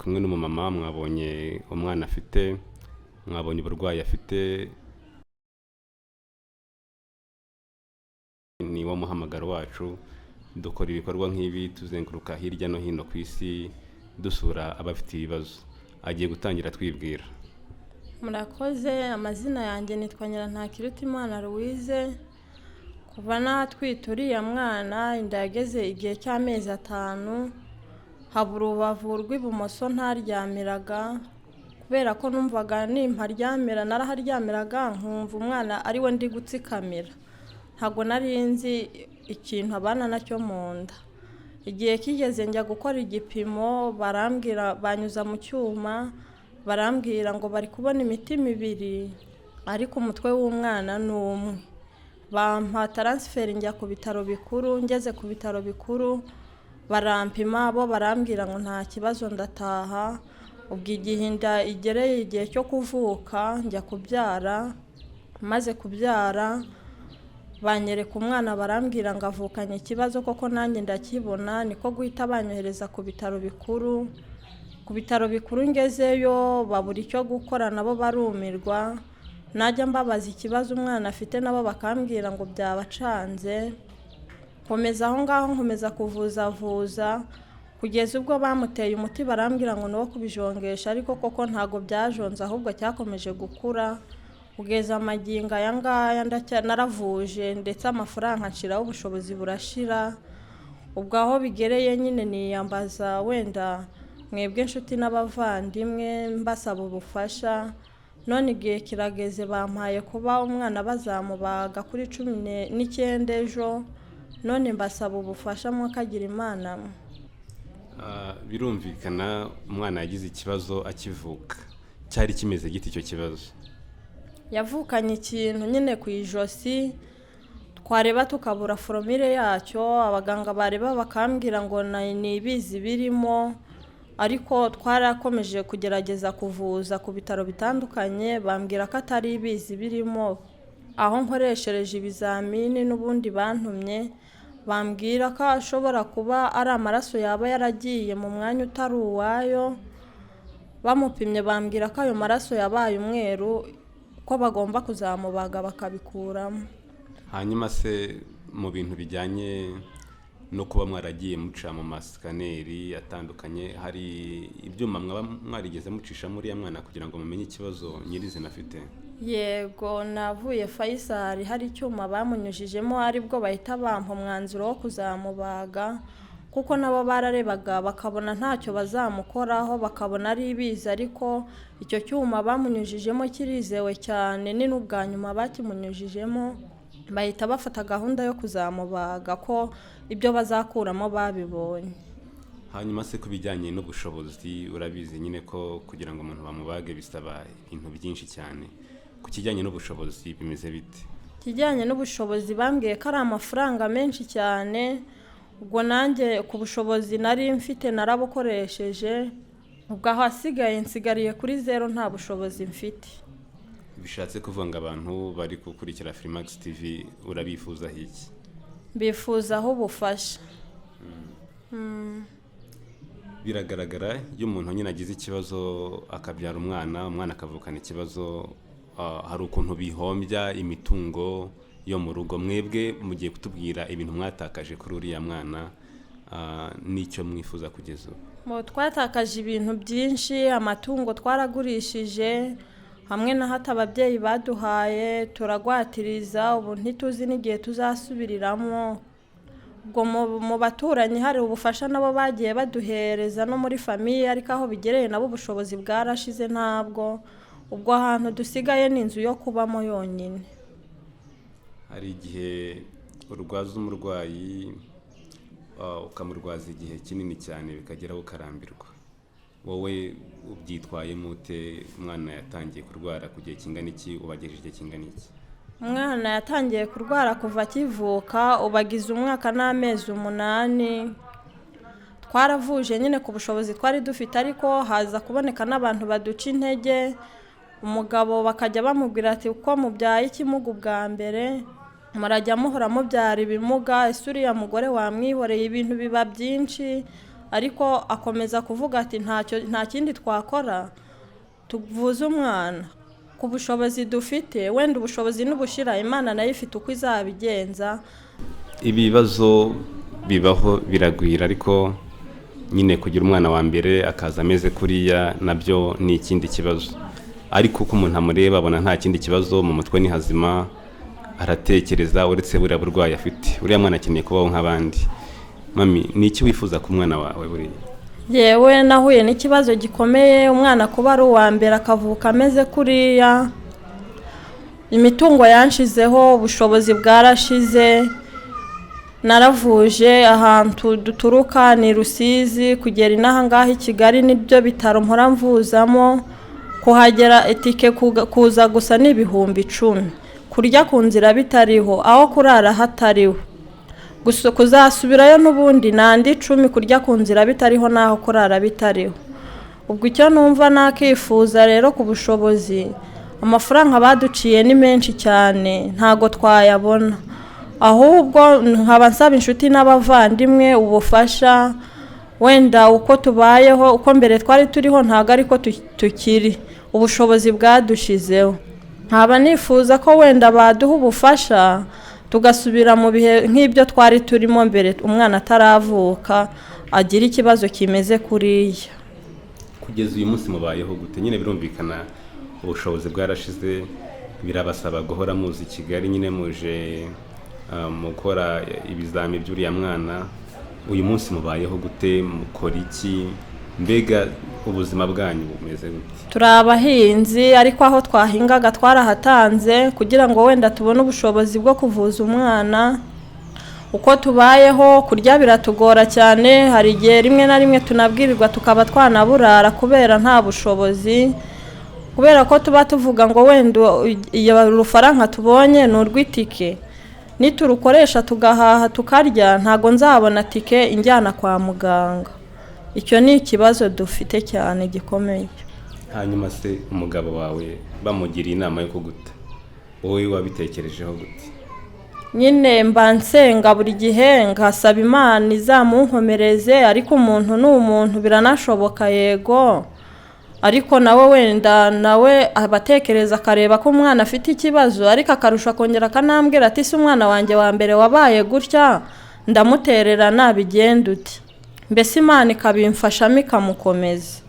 kumwe n'umumama mwabonye umwana afite, mwabonye uburwayi afite, ni wo muhamagaro wacu. Dukora ibikorwa nk'ibi tuzenguruka hirya no hino ku isi dusura abafite ibibazo. Agiye gutangira twibwira. Murakoze, amazina yanjye nitwa Nyirantakirutimana Louise. Kuva natwite uriya mwana inda yageze igihe cy'amezi 5, habura urubavu rw'ibumoso ntaryamiraga, kubera ko numvaga nimparyamira naraharyamiraga nkumva umwana ari we ndi gutsikamira. Ntago nari nzi ikintu abana nacyo mu nda. Igihe kigeze njya gukora igipimo, barambwira banyuza mu cyuma, barambwira ngo bari kubona imiti 2 ariko umutwe w'umwana n'umwe. Bampa transfer njya ku bitaro bikuru. Ngeze ku bitaro bikuru barampima, bo barambwira ngo nta kibazo ndataha. Ubwo igihe inda igereye igihe cyo kuvuka njya kubyara, maze kubyara banyereka umwana, barambwira ngo avukanye ikibazo, koko nanjye ndakibona. Niko guhita banyohereza ku bitaro bikuru. Ku bitaro bikuru ngezeyo babura icyo gukora, nabo barumirwa. Najya mbabaza ikibazo umwana afite, nabo bakambwira ngo byabacanze. Komeza aho ngaho nkomeza kuvuza kugeza ubwo bamuteye umuti, barambwira ngo no kubijongesha, ariko koko ntago byajonze, ahubwo cyakomeje gukura. Kugeza amaginga aya ngaya naravuje, ndetse amafaranga nshiraho ubushobozi burashira. Ubwo aho bigereye nyine niyambaza wenda mwebwe inshuti n'abavandimwe mbasaba ubufasha. None igihe kirageze bampaye kuba umwana bazamubaga kuri 19 ejo. None mbasaba ubufasha mwakagira Imana. Birumvikana umwana yagize ikibazo akivuka. Cyari kimeze giti icyo kibazo? Yavukanye ikintu nyine ku ijosi, twareba tukabura foromire yacyo. Abaganga bareba bakambwira ngo ni ibizi birimo, ariko twarakomeje kugerageza kuvuza ku bitaro bitandukanye, bambwira ko atari ibizi birimo. Aho nkoreshereje ibizamini n'ubundi bantumye, bambwira ko ashobora kuba ari amaraso yaba yaragiye mu mwanya utari uwayo. Bamupimye bambwira ko ayo maraso yabaye umweru, ko bagomba kuzamubaga bakabikuramo. Hanyuma se mu bintu bijyanye no kuba mwaragiye muca mu masikaneri atandukanye, hari ibyuma mwarigeze mucisha muri ya mwana kugira ngo mumenye ikibazo nyirizina afite? Yego, navuye Faisal, hari icyuma bamunyujijemo, aribwo bahita bampa umwanzuro wo kuzamubaga, kuko nabo bararebaga bakabona ntacyo bazamukoraho, bakabona ari ibizi. Ariko icyo cyuma bamunyujijemo kirizewe cyane, ni n'ubwa nyuma bakimunyujijemo, bahita bafata gahunda yo kuzamubaga, ko ibyo bazakuramo babibonye. Hanyuma se kubijyanye n'ubushobozi, urabizi nyine ko kugira ngo umuntu bamubage bisaba ibintu byinshi cyane. Ku kijyanye n'ubushobozi bimeze bite? Kijyanye n'ubushobozi bambwiye ko ari amafaranga menshi cyane. Ubwo nanjye ku bushobozi nari mfite narabukoresheje. Ubwo aho hasigaye nsigariye kuri 0, nta bushobozi mfite. Bishatse kuvuga ngo abantu bari gukurikira Freemax TV urabifuza iki? Bifuzaho ubufasha. Biragaragara iyo umuntu nyine agize ikibazo akabyara umwana akavukana ikibazo, hari ukuntu bihombya imitungo yo mu rugo. Mwebwe mugiye kutubwira ibintu mwatakaje kuri uriya mwana, n'icyo mwifuza kugeza ubu? Twatakaje ibintu byinshi. Amatungo twaragurishije, hamwe na hato ababyeyi baduhaye turagwatiriza. Ubu ntituzi n'igihe tuzasubiriramo. Ubwo mu baturanyi hari ubufasha nabo bagiye baduhereza, no muri famiye, ariko aho bigereye nabo ubushobozi bwarashize ntabwo. Ubwo ahantu dusigaye ni inzu yo kubamo yonyine. Hari igihe urwaza umurwayi ukamurwaza igihe kinini cyane bikageraho ukarambirwa. Wowe ubyitwayemo ute? Umwana yatangiye kurwara ku gihe kingana iki? Ubagejeje igihe kingana iki? Umwana yatangiye kurwara kuva akivuka, ubagize umwaka n'amezi 8. Twaravuje nyine ku bushobozi twari dufite, ariko haza kuboneka n'abantu baduca intege. Umugabo bakajya bamubwira ati uko mubyaye ikimuga bwa mbere, murajya muhora mubyara ibimuga, ese uriya mugore wamwihoreye. Ibintu biba byinshi, ariko akomeza kuvuga ati nta kindi twakora tuvuze umwana ku bushobozi dufite, wenda ubushobozi n'ubushira Imana nayo ifite uko izabigenza. Ibibazo bibaho biragwira, ariko nyine kugira umwana wa mbere akaza ameze kuriya nabyo ni ikindi kibazo, ariko uko umuntu amureba abona nta kindi kibazo, mu mutwe ni hazima, aratekereza uretse buriya burwayi afite. Uriya mwana akeneye kubaho nk'abandi. Mami, ni iki wifuza ku mwana wawe buriya? Yewe nahuye n'ikibazo gikomeye, umwana kuba ari uwa mbere akavuka ameze kuriya, imitungo yanshizeho, ubushobozi bwarashize, naravuje ahantu duturuka ni Rusizi kugera inaha ngaha i Kigali nibyo bitaro mpora mvuzamo, kuhagera etike kuza gusa ni 10,000, kurya ku nzira bitariho, aho kurara hatariho, gusa kuzasubirayo n'ubundi nandi 10, kurya ku nzira bitariho naho kurara bitariho. Ubwo icyo numva nakifuza rero ku bushobozi, amafaranga baduciye ni menshi cyane ntago twayabona, ahubwo nkaba nsaba inshuti n'abavandimwe ubufasha, wenda uko tubayeho uko mbere twari turiho ntago ariko tukiri, ubushobozi bwadushizeho. Nkaba nifuza ko wenda baduha ubufasha tugasubira mu bihe nk'ibyo twari turimo mbere umwana ataravuka agira ikibazo kimeze kuriya. Kugeza uyu munsi mubayeho gute? Nyine birumvikana ubushobozi bwarashize, birabasaba guhora muzi Kigali, nyine muje mukora ibizami by'uriya mwana. Uyu munsi mubayeho gute? Mukora iki? Mbega ubuzima bwanyu bumeze gute? Turi abahinzi, ariko aho twahingaga twarahatanze kugira ngo wenda tubone ubushobozi bwo kuvuza umwana. Uko tubayeho kurya biratugora cyane, hari igihe rimwe na rimwe tunabwirirwa tukaba twanaburara kubera nta bushobozi, kubera ko tuba tuvuga ngo wenda iyo rufaranga tubonye ni urw'itike, niturukoresha tugahaha tukarya ntago nzabona tike injyana kwa muganga. Icyo ni ikibazo dufite cyane gikomeye. Hanyuma se umugabo wawe bamugiriye inama yo kuguta, wowe wabitekerejeho gute? Nyine mba nsenga buri gihe ngasaba Imana izamunkomereze, ariko umuntu ni umuntu, biranashoboka yego, ariko nawe wenda nawe abatekereza akareba ko umwana afite ikibazo, ariko akarusha kongera akanambwira ati se umwana wanjye wa mbere wabaye gutya ndamutererana bigenda uti, mbese Imana ikabimfashamo ikamukomeza.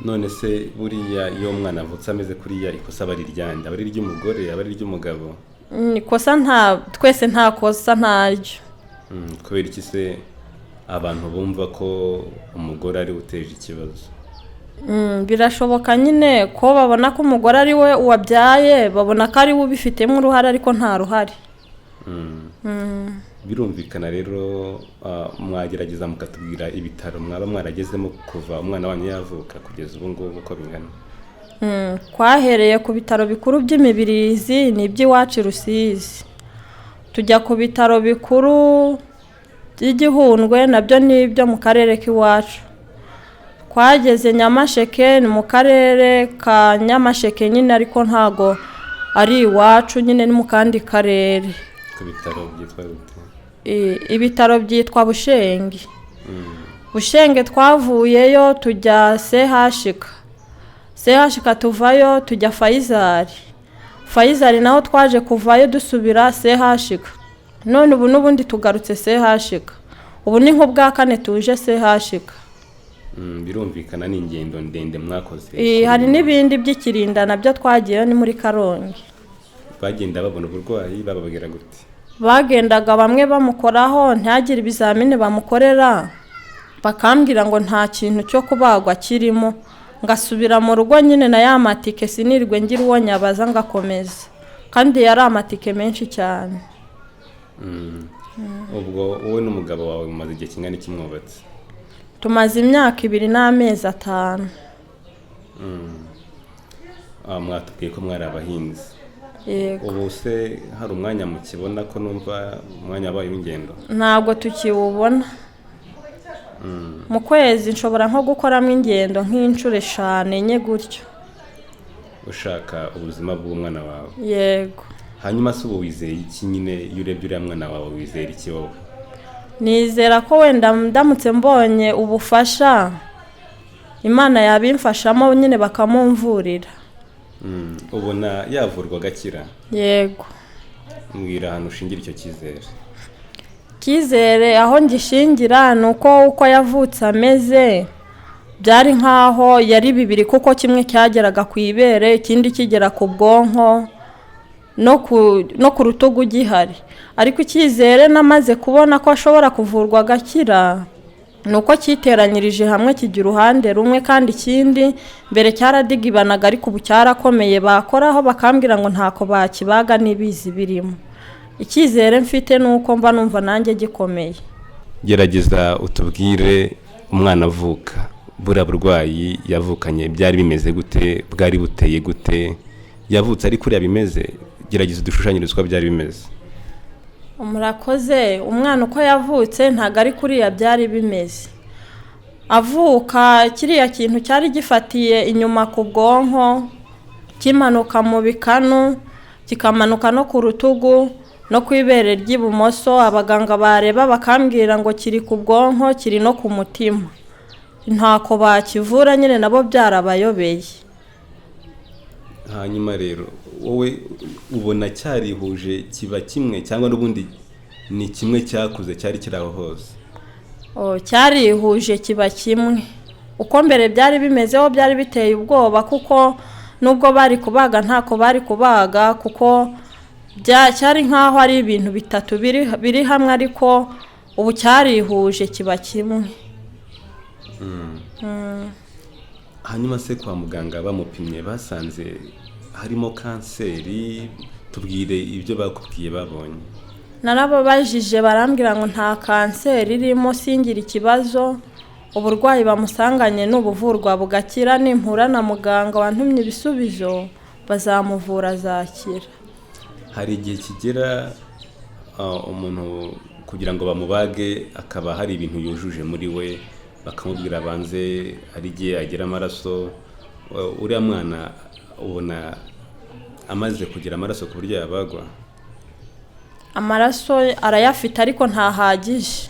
None se buriya iyo umwana avutse ameze kuriya ikosa aba ari iryande? Aba ari iry'umugore, aba ari iry'umugabo? Ikosa twese nta kosa ntaryo. Kubera iki se abantu bumva ko umugore ari uteje ikibazo? Birashoboka nyine ko babona ko umugore ari we wabyaye, babona ko ari we ubifitemo uruhare ariko nta ruhare. Birumvikana rero, mwagerageza mukatubwira ibitaro mwaba mwaragezemo kuva umwana wanyu yavuka kugeza ubu ngubu uko bingana? Twahereye ku bitaro bikuru by'Imibirizi n'iby'iwacu Rusizi, tujya ku bitaro bikuru by'Igihundwe nabyo n'ibyo mu karere k'iwacu, twageze Nyamasheke ni mu karere ka Nyamasheke nyine, ariko ntago ari iwacu, nyine ni mu kandi karere. Ku bitaro byitwa gute? Ibitaro byitwa Bushenge. Bushenge twavuyeyo tujya CHK tuvayo tujya Fayizari naho twaje kuvayo dusubira CHK, none ubu n'ubundi tugarutse CHK, ubu ni nk'ubwa kane tuje CHK. Birumvikana ni ingendo ndende mwakoze. Hari n'ibindi by'ikirinda nabyo twagiyeyo ni muri Karongi. Bagenda babona uburwayi bababwira gute? Bagendaga bamwe bamukoraho ntagire ibizamini bamukorera, bakambwira ngo nta kintu cyo kubagwa kirimo, ngasubira mu rugo nyine na ya matike sinirwe ngira uwo nyabaza ngakomeza, kandi yari amatike menshi cyane. Ubwo wowe n'umugabo wawe mumaze igihe kingana iki mwubatse? Tumaze imyaka 2 n'amezi 5. Mwatubwiye ko mwari abahinzi. Yego. Ubu se hari umwanya mukibona ko numva umwanya wabaye w'ingendo? Ntabwo tukiwubona. Mu kwezi nshobora nko gukoramo ingendo nk'inshuro 5 enye gutyo. Ushaka ubuzima bw'umwana wawe? Yego. Hanyuma se ubu wizeye iki nyine iyo urebye uriya mwana wawe wizera iki wowe? nizera ko wenda ndamutse mbonye ubufasha Imana yabimfashamo nyine bakamumvurira. ubona yavurwa agakira? Yego. Mbwira ahantu ushingira icyo cyizere. Cyizere aho ngishingira ni uko yavutse ameze byari nkaho yari bibiri, kuko kimwe cyageraga ku ibere ikindi kigera ku bwonko no ku rutugu gihari, ariko icyizere namaze kubona ko ashobora kuvurwa agakira nuko cyiteranyirije hamwe kigira uruhande rumwe, kandi ikindi mbere cyaradigibanaga ariko ubu cyarakomeye, bakoraho bakambwira ngo ntako bakibaga n'ibizi birimo. Icyizere mfite nuko mba numva nanjye gikomeye. Gerageza utubwire umwana avuka, buriya burwayi yavukanye byari bimeze gute, bwari buteye gute, yavutse ari kuriya bimeze? Gerageza udushushanyirize uko byari bimeze. Murakoze. Umwana uko yavutse ntago ari kuriya byari bimeze. Avuka kiriya kintu cyari gifatiye inyuma ku bwonko, kimanuka mu bikanu, kikamanuka no ku rutugu no ku ibere ry'ibumoso. Abaganga bareba bakambwira ngo kiri ku bwonko, kiri no ku mutima, ntako bakivura nyine nabo byarabayobeye. Hanyuma rero wowe ubona cyarihuje kiba kimwe cyangwa n'ubundi ni kimwe cyakuze cyari kiraho hose? Cyarihuje kiba kimwe. Uko mbere byari bimezeho byari biteye ubwoba, kuko nubwo bari kubaga ntako bari kubaga, kuko cyari nkaho ari ibintu bitatu biri hamwe, ariko ubu cyarihuje kiba kimwe. Hanyuma se kwa muganga bamupimye basanze harimo kanseri, tubwire ibyo bakubwiye babonye. Narababajije barambwira ngo nta kanseri irimo, singira ikibazo, uburwayi bamusanganye n'ubuvurwa bugakira, nimpura na muganga wantumye ibisubizo bazamuvura azakira. Hari igihe kigera umuntu kugira ngo bamubage akaba hari ibintu yujuje muri we, bakamubwira banze ari igihe agira amaraso. Uriya mwana ubona amaze kugira amaraso ku buryo yabagwa? Amaraso arayafite ariko ntahagije.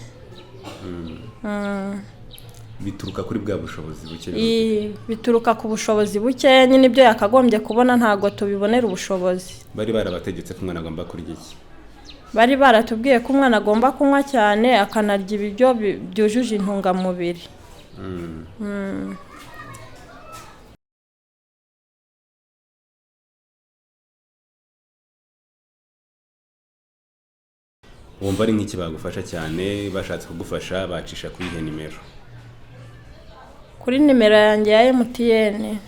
Bituruka kuri bwa bushobozi buke? Bituruka ku bushobozi buke nyine, ibyo yakagombye kubona ntago tubibonera ubushobozi. Bari barabategetse ko umwana agomba kurya iki? Bari baratubwiye ko umwana agomba kunywa cyane akanarya ibiryo byujuje intungamubiri. Wumva ari nk'iki bagufasha cyane, bashatse kugufasha bacisha kuri ihe nimero? Kuri nimero yanjye ya MTN.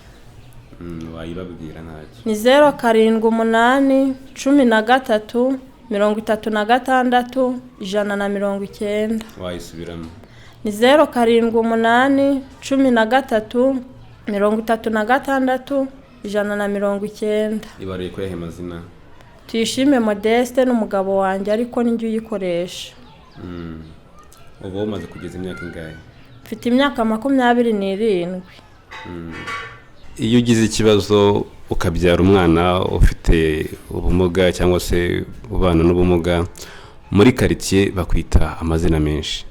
Wayibabwira ntacyo? Ni 0788 13 36 190. Wayisubiramo? Ni 0788 13 36 190. Ibaruye ko yahe mazina? Tuyishime Modeste n'umugabo wanjye, ariko ninjye uyikoresha. Ubu umaze kugeza imyaka ingahe? Mfite imyaka 27. Iyo ugize ikibazo ukabyara umwana ufite ubumuga cyangwa se ubana n'ubumuga, muri quartier bakwita amazina menshi.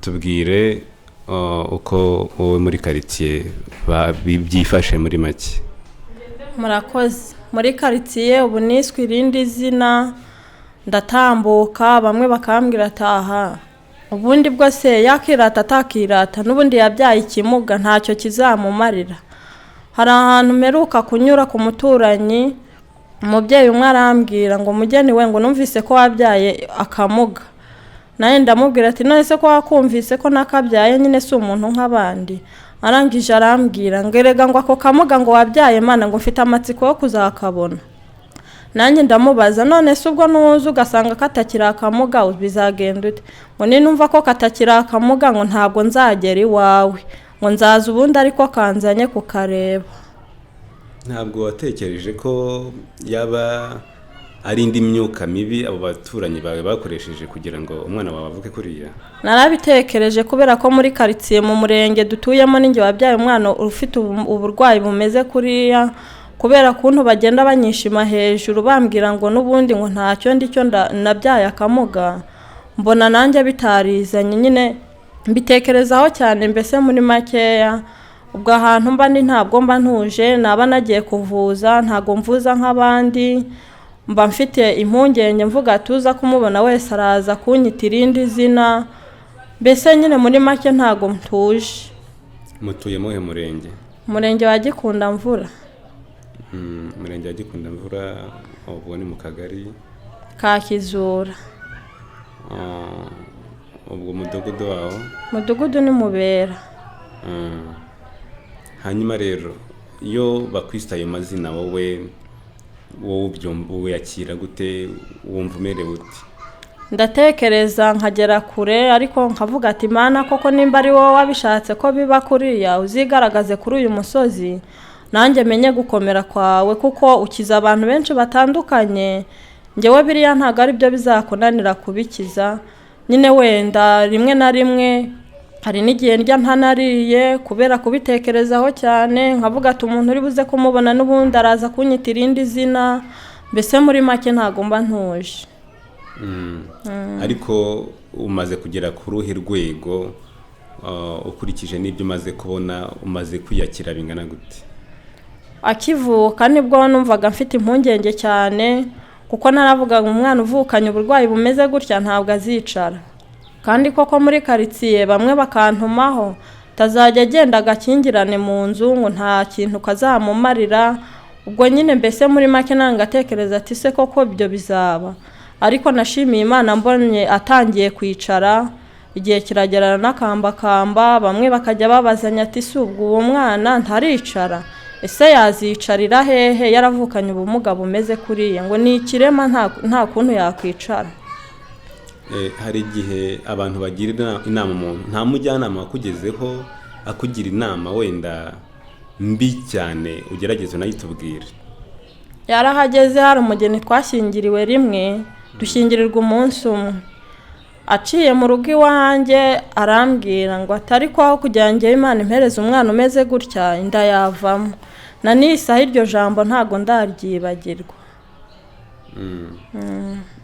Tubwire uko wowe muri quartier byifashe muri make. Murakoze. Muri quartier ubu niswe irindi zina, ndatambuka bamwe bakambwira ataha, ubundi bwose yakirata atakirata, n'ubundi yabyaye ikimuga ntacyo kizamumarira. Hari ahantu meruka kunyura ku muturanyi, umubyeyi umwe arambwira ngo mugeni we ngo numvise ko wabyaye akamuga. Naye ndamubwira ati none se ko wakumvise ko nakabyaye nyine si umuntu nk'abandi? Arangije arambwira ngo erega ngo ako kamuga ngo wabyaye mana ngo mfite amatsiko yo kuzakabona. Nanjye ndamubaza none se ubwo nuza ugasanga katakira akamuga bizagenda ute? Ngo ninumva ko katakira akamuga ngo ntabwo nzagera iwawe, ngo nzaza ubundi ariko kanzanye kukareba. Ntabwo watekereje ko yaba ari indi myuka mibi abo baturanyi bawe bakoresheje kugira ngo umwana wawe avuke kuriya? Narabitekereje kubera ko muri quartier mu murenge dutuyemo ninjye wabyaye umwana ufite uburwayi bumeze kuriya, kubera kuntu bagenda banyishima hejuru bambwira ngo nubundi ngo ntacyo ndicyo nabyaye akamuga, mbona nanjye bitarizanye nyine mbitekerezaho cyane, mbese muri makeya ubwo ahantu mba ni ntabwo mba ntuje, naba nagiye kuvuza ntabwo mvuza nk'abandi, mba mfite impungenge mvuga tuza kumubona wese araza kunyita irindi zina, mbese nyine muri make ntabwo ntuje. mutuye muhe murenge? Umurenge wa Gikundamvura. Umurenge wa Gikundamvura, ubwo ni mu kagari ka Kizura. ubwo umudugudu wawo? Umudugudu ni Mubera. hanyuma rero iyo bakwita ayo mazina wowe ubyumva uyakira gute, wumva umerewe ute? Ndatekereza nkagera kure, ariko nkavuga ati Mana koko nimba ari wowe wabishatse ko biba kuriya, uzigaragaze kuri uyu musozi nanjye menye gukomera kwawe, kuko ukiza abantu benshi batandukanye, njyewe biriya ntabwo ari byo bizakunanira kubikiza. Nyine wenda rimwe na rimwe hari n'igihe ndya ntanariye kubera kubitekerezaho cyane, nkavuga ati umuntu uri buze kumubona n'ubundi araza kunyita irindi zina, mbese muri make ntabwo mba ntuje. ariko umaze kugera ku ruhe rwego, ukurikije n'ibyo umaze kubona, umaze kwiyakira bingana gute? Akivuka nibwo numvaga mfite impungenge cyane, kuko naravugaga umwana uvukanye uburwayi bumeze gutya ntabwo azicara, kandi koko muri karitsiye bamwe bakantumaho tazajya agenda agakingirane mu nzu ngo nta kintu kazamumarira. Ubwo nyine mbese muri make nangatekereza ati se koko ibyo bizaba, ariko nashimiye Imana mbonye atangiye kwicara, igihe kiragerana n'akambakamba, bamwe bakajya babazanya ati se ubwo uwo mwana ntaricara, ese yazicarira hehe yaravukanye ubumuga bumeze kuriya, ngo ni ikirema nta kuntu yakwicara. hari igihe abantu bagira inama umuntu, nta mujyanama wakugezeho akugira inama wenda mbi cyane ugerageze unayitubwire? Yarahageze, hari umugeni twashyingiriwe rimwe, dushyingirirwa umunsi umwe, aciye mu rugo iwanjye arambwira ngo atari kwaho kugira ngo Imana impereze umwana umeze gutya inda yavamo, na n'isaha iryo jambo ntago ndaryibagirwa.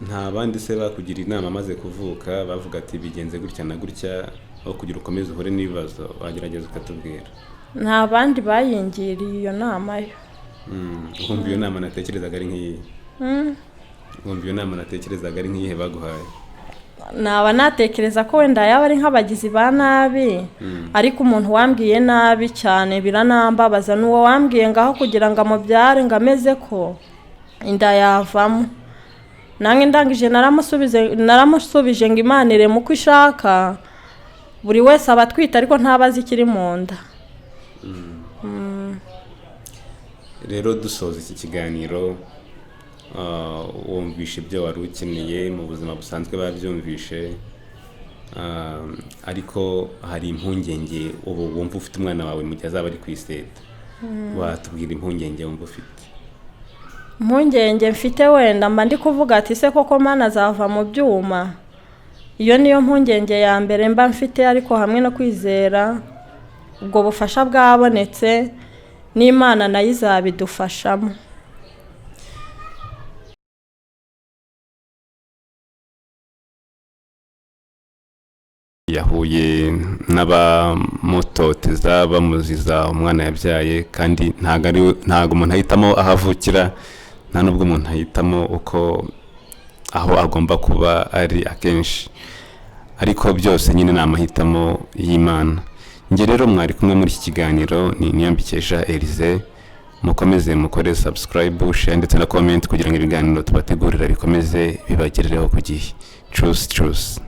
nta bandi se bakugira inama amaze kuvuka bavuga ati bigenze gutya na gutya, aho kugira ukomeze uhure n'ibibazo wagerageza ukatubwira? Nta bandi bayingiriye iyo nama yo. Wumva iyo nama natekerezaga ari nk'iyi? Wumva iyo nama natekerezaga ari nk'iyihe baguhaye? Naba natekereza ko wenda yaba ari nk'abagizi ba nabi, ariko umuntu wambwiye nabi cyane biranambabaza, n'uwo wambwiye ngaho kugira ngo amubyare ngo ameze ko inda yavamo. Nange ndangije naramusubije ngo Imana irema uko ishaka, buri wese aba atwite ariko ntabazi ikiri mu nda. Rero dusoza iki kiganiro, wumvishe ibyo wari ukeneye mu buzima busanzwe babyumvishe, ariko hari impungenge ubu wumva ufite umwana wawe mu gihe azaba ari ku iseta, watubwira impungenge wumva ufite? Impungenge mfite wenda mba ndi kuvuga ati se koko Mana azava mu byuma, iyo niyo mpungenge ya mbere mba mfite, ariko hamwe no kwizera ubwo bufasha bwabonetse n'Imana nayo izabidufashamo. yahuye n'abamutoteza bamuziza umwana yabyaye, kandi ntago umuntu ahitamo aho avukira, nta nubwo umuntu ahitamo uko aho agomba kuba ari akenshi, ariko byose nyine ni amahitamo y'Imana. Njye rero mwari kumwe muri iki kiganiro, ni Niyambikesha Elise. Mukomeze mukore subscribe, share ndetse na comment kugira ngo ibiganiro tubategurira bikomeze bibagerereho ku gihe. Truth.